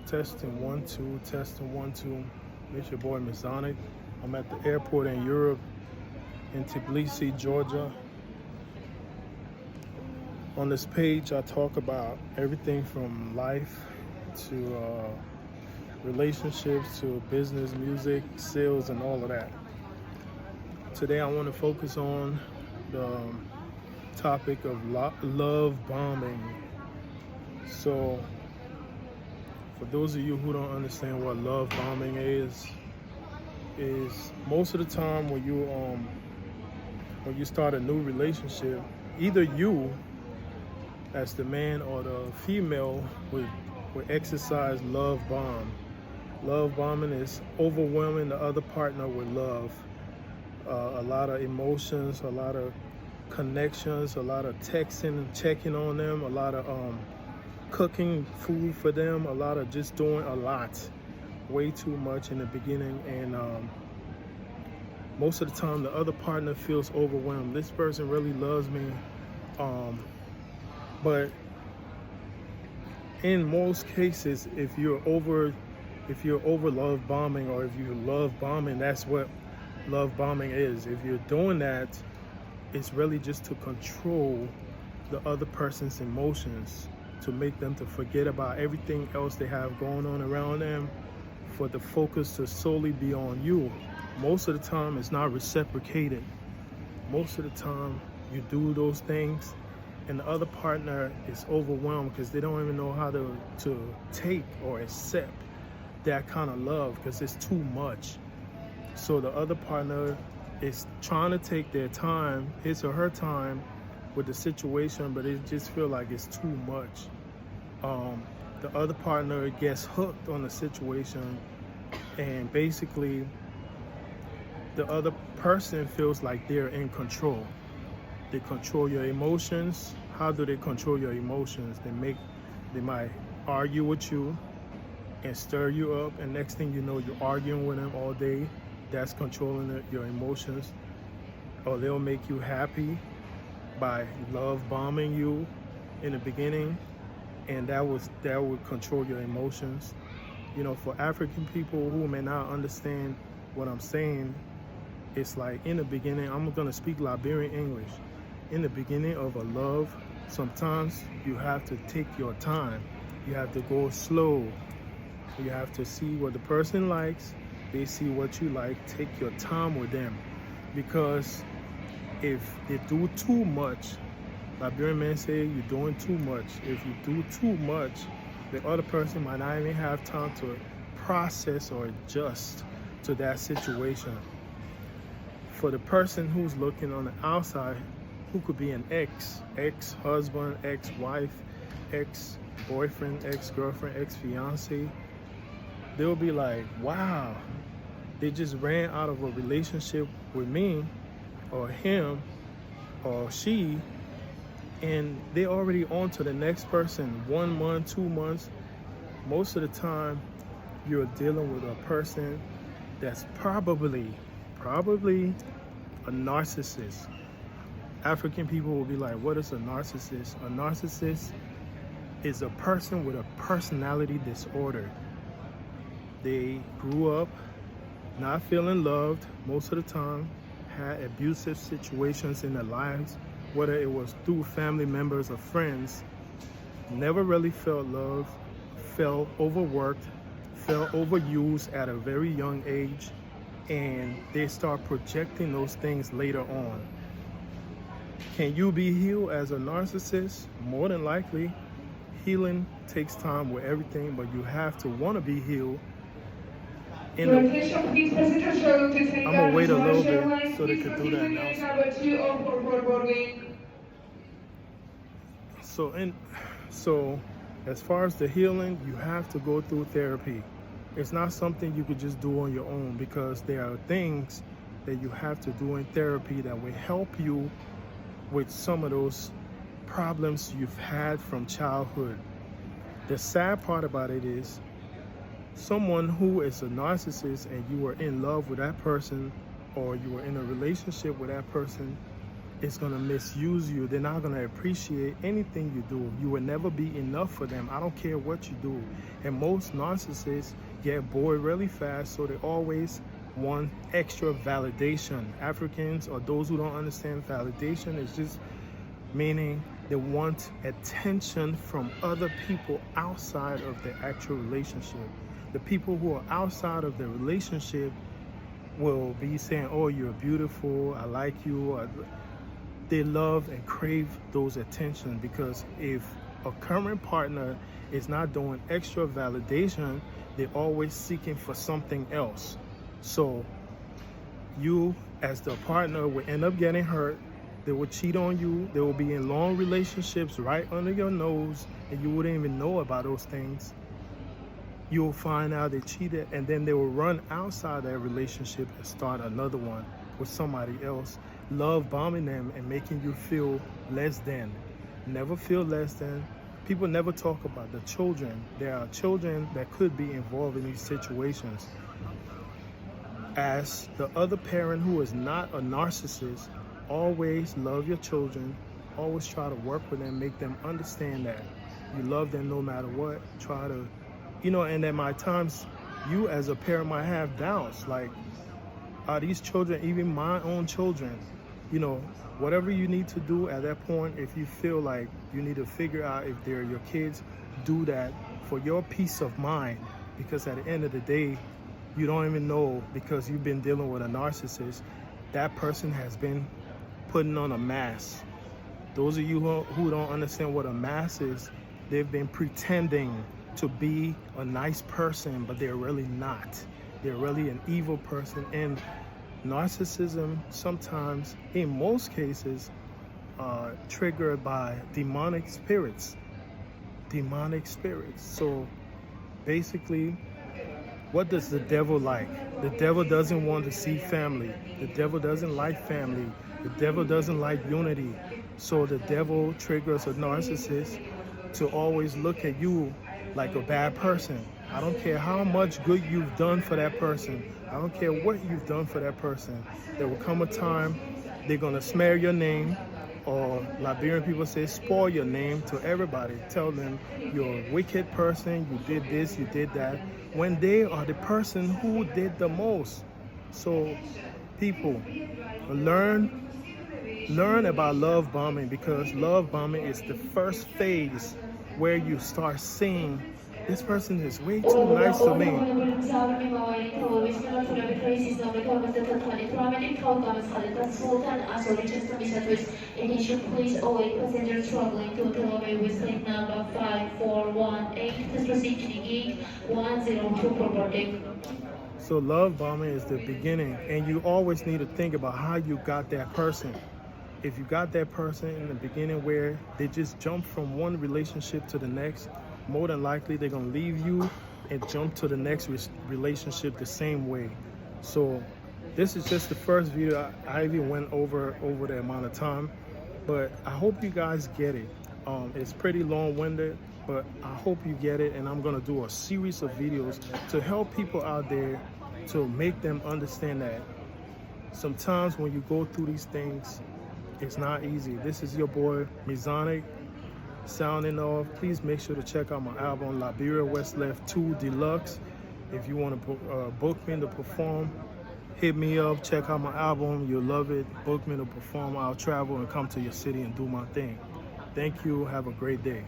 Testing 1 2, testing 1 2. It's your boy Mezonic. I'm at the airport in Europe, in Tbilisi, Georgia. On this page, I talk about everything from life to relationships to business, music, sales, and all of that. Today, I want to focus on the topic of love bombing. So, for those of you who don't understand what love bombing is most of the time when you start a new relationship, either you as the man or the female would exercise love bomb. Love bombing is overwhelming the other partner with love. A lot of emotions, a lot of connections, a lot of texting and checking on them, a lot of cooking food for them, a lot of just doing a lot, way too much in the beginning. And most of the time the other partner feels overwhelmed. This person really loves me, but in most cases, if you're over love bombing, or if you love bombing, that's what love bombing is. If you're doing that, it's really just to control the other person's emotions, to make them to forget about everything else they have going on around them, for the focus to solely be on you. Most of the time it's not reciprocated. Most of the time you do those things and the other partner is overwhelmed because they don't even know how to take or accept that kind of love, because it's too much. So the other partner is trying to take their time, his or her time, with the situation, but it just feel like it's too much. The other partner gets hooked on the situation, and basically the other person feels like they're in control. They control your emotions. How do they control your emotions? They might argue with you and stir you up, and next thing you know, you're arguing with them all day. That's controlling your emotions. Or they'll make you happy by love bombing you in the beginning, and that would control your emotions. You know, for African people who may not understand what I'm saying, it's like in the beginning, I'm gonna speak Liberian English. In the beginning of a love, sometimes you have to take your time. You have to go slow. You have to see what the person likes. They see what you like. Take your time with them, because if they do too much, Liberian men say you're doing too much. If you do too much, the other person might not even have time to process or adjust to that situation. For the person who's looking on the outside, who could be an ex-husband, ex-wife, ex-boyfriend, ex-girlfriend, ex-fiance, they'll be like, wow, they just ran out of a relationship with me or him or she, and they already on to the next person. 1 month, 2 months. Most of the time you're dealing with a person that's probably a narcissist. African people will be like, what is a narcissist? A narcissist is a person with a personality disorder. They grew up not feeling loved most of the time, had abusive situations in their lives, whether it was through family members or friends, never really felt love, felt overworked, felt overused at a very young age, and they start projecting those things later on. Can you be healed as a narcissist? More than likely. Healing takes time with everything, but you have to want to be healed. I'm gonna wait a little bit so they can do that announcement. So as far as the healing, you have to go through therapy. It's not something you could just do on your own, because there are things that you have to do in therapy that will help you with some of those problems you've had from childhood. The sad part about it is, someone who is a narcissist and you were in love with that person, or you were in a relationship with that person, is going to misuse you. They're not going to appreciate anything you do. You will never be enough for them. I don't care what you do. And most narcissists get bored really fast, so they always want extra validation. Africans, or those who don't understand validation, is just meaning they want attention from other people outside of the actual relationship. The people who are outside of the relationship will be saying, oh, you're beautiful, I like you. They love and crave those attention, because if a current partner is not doing extra validation, they're always seeking for something else. So you as the partner will end up getting hurt. They will cheat on you. They will be in long relationships right under your nose, and you wouldn't even know about those things. You'll find out they cheated, and then they will run outside that relationship and start another one with somebody else, love bombing them and making you feel less than. Never feel less than. People never talk about the children. There are children that could be involved in these situations. As the other parent who is not a narcissist, always love your children. Always try to work with them, make them understand that you love them no matter what. Try to, and at my times, you as a parent might have doubts, like, are these children even my own children? Whatever you need to do at that point, if you feel like you need to figure out if they're your kids, do that for your peace of mind. Because at the end of the day, you don't even know, because you've been dealing with a narcissist, that person has been putting on a mask. Those of you who don't understand what a mask is, they've been pretending to be a nice person, but they're really not. They're really an evil person. And narcissism sometimes, in most cases, triggered by demonic spirits. So basically, what does the devil like? The devil doesn't want to see family. The devil doesn't like family. The devil doesn't like unity. So the devil triggers a narcissist to always look at you like a bad person. I don't care how much good you've done for that person. I don't care what you've done for that person. There will come a time they're going to smear your name, or Liberian people say spoil your name to everybody. Tell them you're a wicked person, you did this, you did that, when they are the person who did the most. So people, learn about love bombing, because love bombing is the first phase where you start seeing this person is way too nice to me. Please await passengers traveling to Tailway with plane number 5418. Please proceed to the gate 102 for boarding. So love bombing is the beginning, and you always need to think about how you got that person. If you got that person in the beginning where they just jump from one relationship to the next, more than likely they're gonna leave you and jump to the next relationship the same way. So this is just the first video. I even went over the amount of time, but I hope you guys get it. It's pretty long-winded, but I hope you get it, and I'm gonna do a series of videos to help people out there, to make them understand that sometimes when you go through these things, it's not easy. This is your boy Mezonic sounding off. Please make sure to check out my album Liberia West Left 2 Deluxe. If you want to book me to perform, hit me up, check out my album, you'll love it. Book me to perform, I'll travel and come to your city and do my thing. Thank you, have a great day.